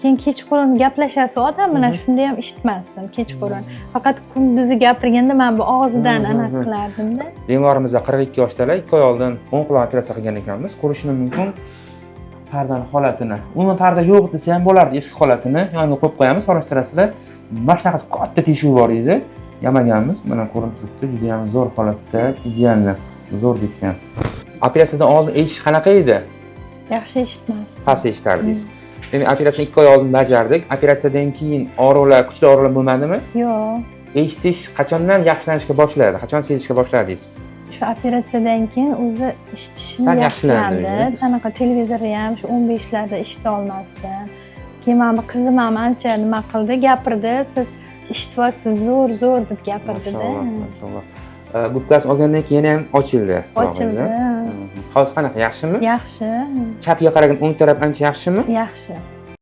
keyin kechqurun gaplashasiz odam bilan, shunda ham eshitmasdim kechqurun. Faqat kunduzi gapirganda men bu og'zidan anaqa qilardim-da. Bemorimizda 42 yoshdalar, 2 oy oldin o'ng quloq operatsiya qilgan ekanmiz. Ko'rishni mumkin pardani holatini. Umuman parda yo'q desa ham bo'lardi, eski holatini yonga qo'yib qo'yamiz, solishtirasizlar. Mana shunaqasi katta teshuv bor edi. Yamaganmiz. Mana ko'rinib turibdi, juda ham zo'r holatda, idealni zo'r ketgan. Operatsiyadan oldin eshitish qanaqa edi? Yaxshi eshitmasdim. Past eshitardingiz. Demak, operatsiyani 2 oy oldin bajardik. Operatsiyadan keyin og'riqlar, kuchli og'riqlar bo'lmadimi? Yo'q. Eshitish qachondan yaxshilanishga boshladi? Qachon sezishga boshladingiz? Shu operatsiyadan keyin o'zi eshitishim Sal yaxshilandi. yaxshilandi. Anaqa televizorni ham shu 15 larda eshita olmasdim. Keyin mana bu qizim ham ancha nima qildi, gapirdi. Siz eshityapsiz, zo'r deb gapirdi-da. Maşallah. Bu gaz olgandan keyin ham ochildi. Ochildi. Hozir qanaqa, yaxshimi? Yaxshi. Chapga qaragan o'ng taraf ancha yaxshimi? Yaxshi.